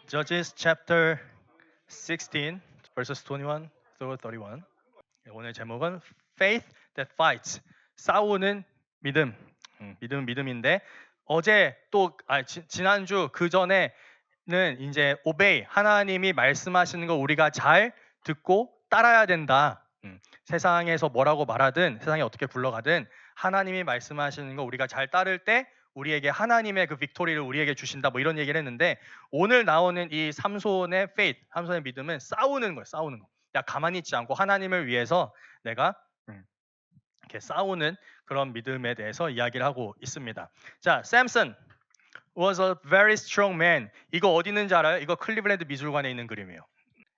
Judges chapter 16 verses 21 through 31. 오늘 제목은 Faith that fights. 싸우는 믿음. 믿음인데 어제 또 지난주 그 전에는 이제 obey 하나님이 말씀하시는 거 우리가 잘 듣고 따라야 된다. 세상에서 뭐라고 말하든 세상이 어떻게 굴러가든 하나님이 말씀하시는 거 우리가 잘 따를 때 우리에게 하나님의 그 빅토리를 우리에게 주신다 뭐 이런 얘기를 했는데 오늘 나오는 이 삼손의 faith, 삼손의 믿음은 싸우는 거예요. 싸우는 거. 야 가만히 있지 않고 하나님을 위해서 내가 이렇게 싸우는 그런 믿음에 대해서 이야기를 하고 있습니다. 자, Samson was a very strong man. 이거 어디 있는지 알아요? 이거 클리블랜드 미술관에 있는 그림이에요.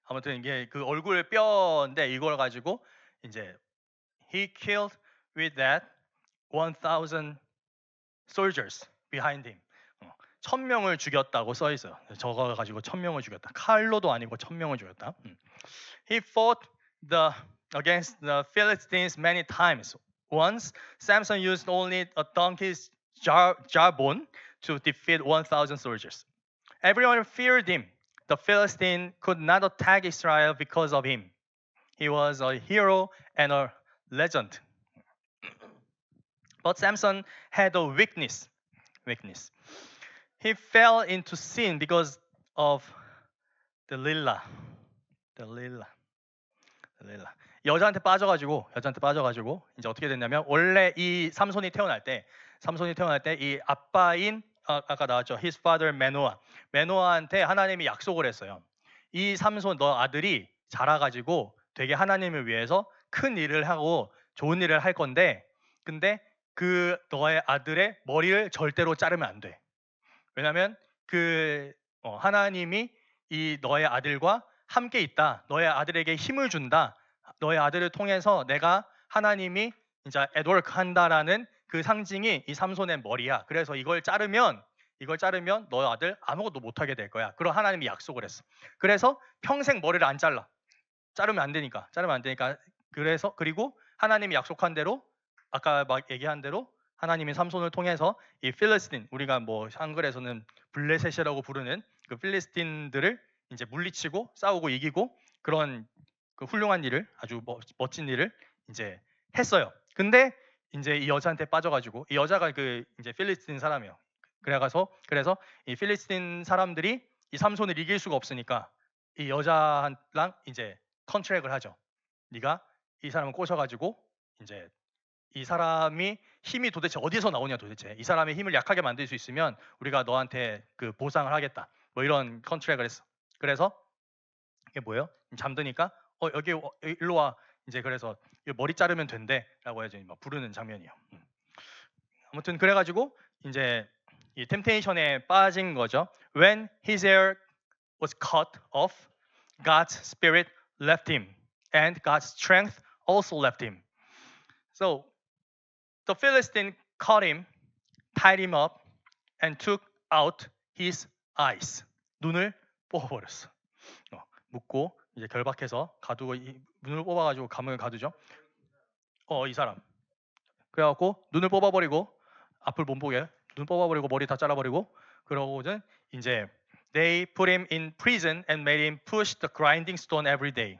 아무튼 이게 그 얼굴 뼈인데 이걸 가지고 이제 he killed with that 1,000 soldiers behind him. 1,000명을 죽였다고 써 있어요. 저거 가지고 1,000명을 죽였다. 칼로도 아니고 1,000명을 죽였다. He fought against the Philistines many times. Once, Samson used only a donkey's jawbone to defeat 1,000 soldiers. Everyone feared him. The Philistine could not attack Israel because of him. He was a hero and a legend. But Samson had a weakness. He fell into sin because of Delilah. 여자한테 빠져가지고 이제 어떻게 됐냐면 원래 이 삼손이 태어날 때 이 아빠인 아까 나왔죠. His father 메노아한테 하나님이 약속을 했어요. 이 삼손 너 아들이 자라가지고 되게 하나님을 위해서 큰 일을 하고 좋은 일을 할 건데 근데 그 너의 아들의 머리를 절대로 자르면 안 돼. 왜냐하면 하나님이 이 너의 아들과 함께 있다. 너의 아들에게 힘을 준다. 너의 아들을 통해서 내가 하나님이 이제 at work 한다라는 그 상징이 이 삼손의 머리야. 그래서 이걸 자르면 너의 아들 아무것도 못하게 될 거야. 그런 하나님이 약속을 했어. 그래서 평생 머리를 안 잘라. 자르면 안 되니까. 그래서 그리고 하나님이 약속한 대로 아까 막 얘기한 대로 하나님이 삼손을 통해서 이 필리스틴 우리가 뭐 한글에서는 블레셋이라고 부르는 그 필리스틴들을 이제 물리치고 싸우고 이기고 그런 그 훌륭한 일을 아주 멋진 일을 이제 했어요. 근데 이제 이 여자한테 빠져가지고 이 여자가 그 이제 필리스틴 사람이에요. 그래서 이 필리스틴 사람들이 이 삼손을 이길 수가 없으니까 이 여자랑 이제 컨트랙을 하죠. 네가 이 사람을 꼬셔가지고 이제 이 사람이 힘이 도대체 어디서 나오냐 도대체 이 사람의 힘을 약하게 만들 수 있으면 우리가 너한테 그 보상을 하겠다 뭐 이런 컨트랙을 했어. 그래서 이게 뭐예요? 잠드니까 여기 일로 와 이제 그래서 머리 자르면 된대라고 해서 막 부르는 장면이에요. 아무튼 그래가지고 이제 이 템테이션에 빠진 거죠. When his hair was cut off, God's spirit left him, and God's strength also left him. So the Philistine caught him, tied him up, and took out his eyes. 눈을 뽑아버렸어. 묶고 이제 결박해서 가두고 눈을 뽑아가지고 감을 가두죠. 이 사람. 그래갖고 눈을 뽑아버리고 앞을 못 보게 눈 뽑아버리고 머리 다 잘라버리고 그러고는 이제 they put him in prison and made him push the grinding stone every day.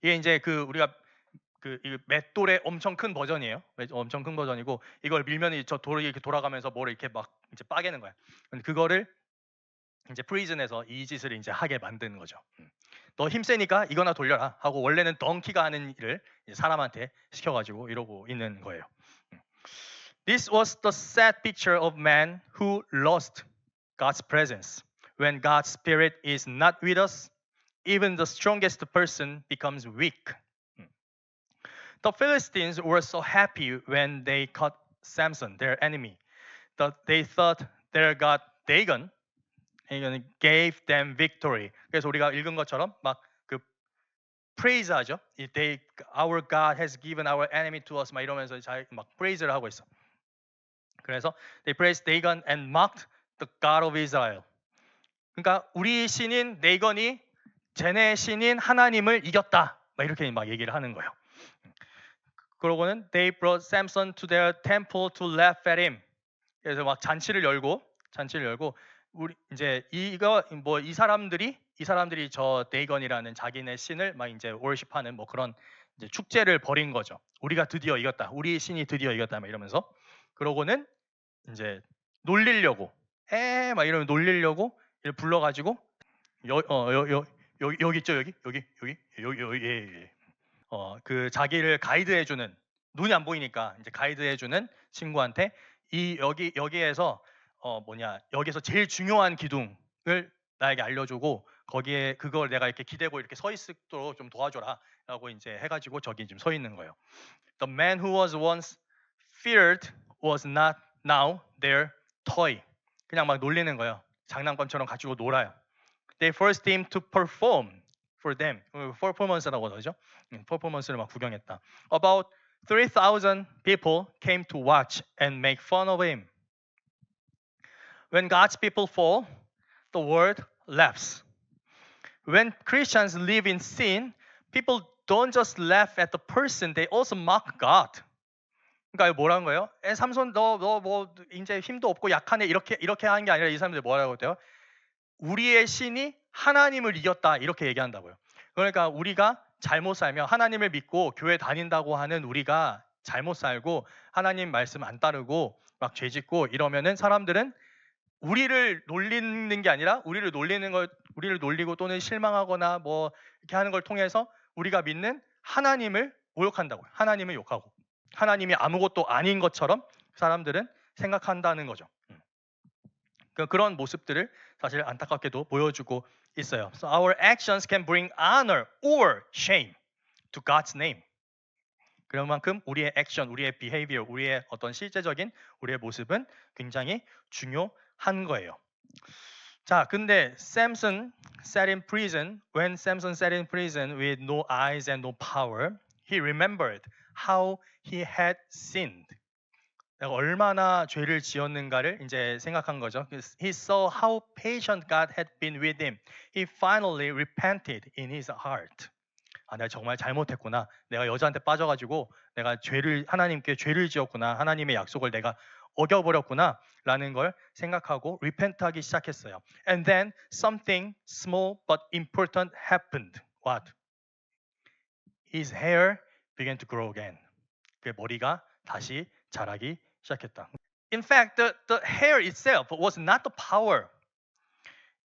이게 이제 그 우리가 이 맷돌의 엄청 큰 버전이에요. 엄청 큰 버전이고 이걸 밀면 저 돌이 이렇게 돌아가면서 뭐를 이렇게 막 이제 빠개는 거야. 근데 그거를 이제 프리즌에서 이 짓을 이제 하게 만드는 거죠. 너 힘세니까 이거나 돌려라 하고 원래는 덩키가 하는 일을 이제 사람한테 시켜가지고 이러고 있는 거예요. This was the sad picture of man who lost God's presence. When God's spirit is not with us, even the strongest person becomes weak. The Philistines were so happy when they caught Samson, their enemy, that they thought their god Dagon gave them victory. 그래서 우리가 읽은 것처럼 막 그 praise 하죠. Our God has given our enemy to us. 막 이러면서 막 praise를 하고 있어. 그래서 they praised Dagon and mocked the God of Israel. 그러니까 우리 신인 네건이 쟤네 신인 하나님을 이겼다. 막 이렇게 막 얘기를 하는 거예요. 그러고는 they brought Samson to their temple to laugh at him. 그래서 막 잔치를 열고 우리 이제 이 사람들이 저 데이건이라는 자기네 신을 막 이제 월십하는 뭐 그런 이제 축제를 벌인 거죠. 우리가 드디어 이겼다. 우리 신이 드디어 이겼다. 막 이러면서 그러고는 이제 놀리려고 막 이러면 놀리려고 이렇게 불러가지고 여기 있죠 여기 예. 그 자기를 가이드해주는 눈이 안 보이니까 이제 가이드해주는 친구한테 여기에서 여기서 제일 중요한 기둥을 나에게 알려주고 거기에 그걸 내가 이렇게 기대고 이렇게 서 있도록 좀 도와줘라라고 이제 해가지고 저기 지금 서 있는 거예요. The man who was once feared was not now their toy. 그냥 막 놀리는 거예요. 장난감처럼 가지고 놀아요. They forced him to perform for them. 퍼포먼스라고 하죠. 퍼포먼스를 막 구경했다. About 3,000 people came to watch and make fun of him. When God's people fall, the world laughs. When Christians live in sin, people don't just laugh at the person, they also mock God. 그러니까 뭐라는 거예요? 삼손 너 뭐 이제 힘도 없고 약하네 이렇게 하는 게 아니라 이 사람들이 뭐라고 해요? 우리의 신이 하나님을 이겼다 이렇게 얘기한다고요. 그러니까 우리가 잘못 살면 하나님을 믿고 교회 다닌다고 하는 우리가 잘못 살고 하나님 말씀 안 따르고 막 죄짓고 이러면은 사람들은 우리를 놀리는 게 아니라 우리를 놀리고 또는 실망하거나 뭐 이렇게 하는 걸 통해서 우리가 믿는 하나님을 모욕한다고요. 하나님을 욕하고 하나님이 아무것도 아닌 것처럼 사람들은 생각한다는 거죠. 그런 모습들을 사실 안타깝게도 보여주고 있어요. So our actions can bring honor or shame to God's name. 그런 만큼 우리의 액션, 우리의 behavior, 우리의 어떤 실제적인 우리의 모습은 굉장히 중요한 거예요. 자, 근데 Samson sat in prison. When Samson sat in prison with no eyes and no power, he remembered how he had sinned. 내가 얼마나 죄를 지었는가를 이제 생각한 거죠. He saw how patient God had been with him. He finally repented in his heart. 내가 정말 잘못했구나. 내가 여자한테 빠져가지고 내가 하나님께 죄를 지었구나. 하나님의 약속을 내가 어겨버렸구나. 라는 걸 생각하고 repent하기 시작했어요. And then something small but important happened. What? His hair began to grow again. 그 머리가 다시 자라기 시작했다. In fact, the hair itself was not the power.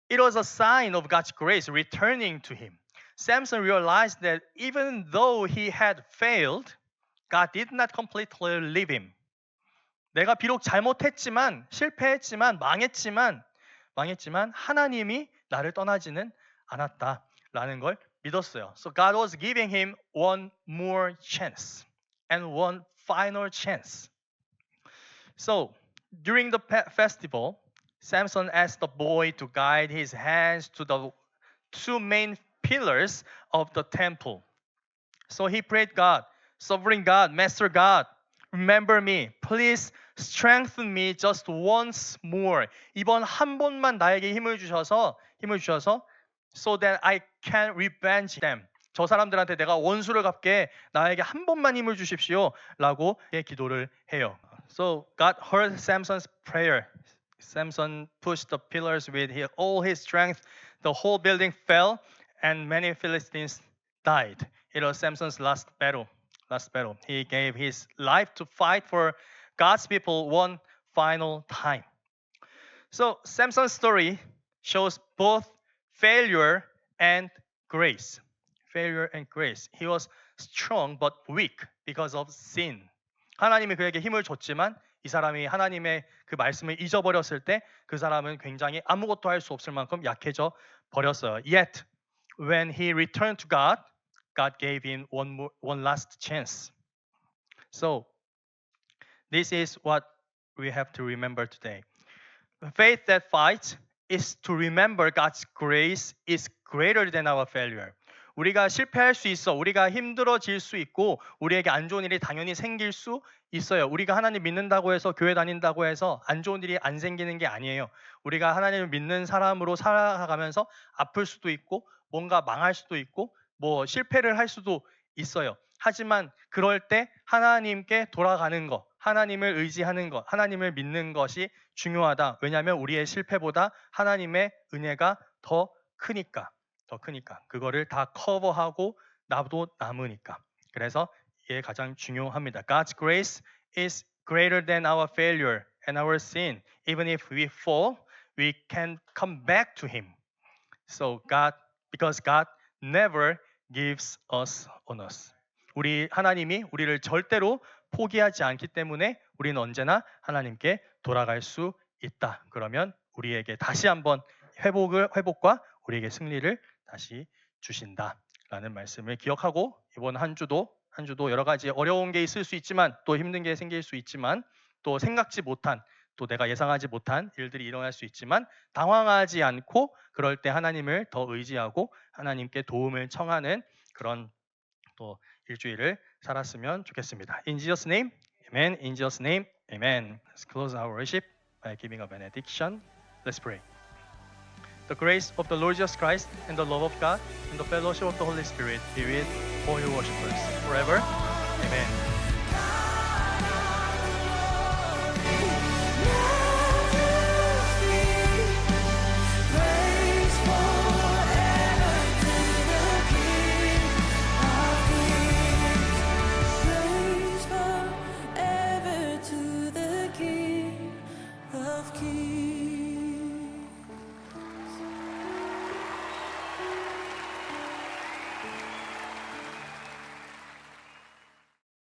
It was a sign of God's grace returning to him. Samson realized that even though he had failed, God did not completely leave him. 내가 비록 잘못했지만, 실패했지만, 망했지만 하나님이 나를 떠나지는 않았다라는 걸 믿었어요. So God was giving him one more chance and one final chance. So during the festival, Samson asked the boy to guide his hands to the two main pillars of the temple. So he prayed God, Sovereign God, Master God, remember me. Please strengthen me just once more. 이번 한 번만 나에게 힘을 주셔서 so that I can revenge them. 저 사람들한테 내가 원수를 갚게 나에게 한 번만 힘을 주십시오. 라고 기도를 해요. So God heard Samson's prayer. Samson pushed the pillars with all his strength. The whole building fell and many Philistines died. It was Samson's last battle. He gave his life to fight for God's people one final time. So Samson's story shows both failure and grace. He was strong but weak because of sin. 하나님이 그에게 힘을 줬지만 이 사람이 하나님의 그 말씀을 잊어버렸을 때 그 사람은 굉장히 아무것도 할 수 없을 만큼 약해져 버렸어요. Yet when he returned to God, God gave him one last chance. So this is what we have to remember today. Faith that fights is to remember God's grace is greater than our failure. 우리가 실패할 수 있어. 우리가 힘들어질 수 있고 우리에게 안 좋은 일이 당연히 생길 수 있어요. 우리가 하나님 믿는다고 해서 교회 다닌다고 해서 안 좋은 일이 안 생기는 게 아니에요. 우리가 하나님을 믿는 사람으로 살아가면서 아플 수도 있고 뭔가 망할 수도 있고 뭐 실패를 할 수도 있어요. 하지만 그럴 때 하나님께 돌아가는 거, 하나님을 의지하는 것, 하나님을 믿는 것이 중요하다. 왜냐하면 우리의 실패보다 하나님의 은혜가 더 크니까. 그거를 다 커버하고 나도 남으니까. 그래서 이게 가장 중요합니다. God's grace is greater than our failure and our sin. Even if we fall, we can come back to Him. So because God never gives us on us. 우리 하나님이 우리를 절대로 포기하지 않기 때문에 우리는 언제나 하나님께 돌아갈 수 있다. 그러면 우리에게 다시 한번 회복과 우리에게 승리를 다시 주신다라는 말씀을 기억하고 이번 한 주도 여러 가지 어려운 게 있을 수 있지만 또 힘든 게 생길 수 있지만 또 생각지 못한 또 내가 예상하지 못한 일들이 일어날 수 있지만 당황하지 않고 그럴 때 하나님을 더 의지하고 하나님께 도움을 청하는 그런 또 일주일을 살았으면 좋겠습니다. In Jesus' name, Amen. In Jesus' name, Amen. Let's close our worship by giving a benediction. Let's pray. The grace of the Lord Jesus Christ and the love of God and the fellowship of the Holy Spirit be with all your worshipers forever. Amen.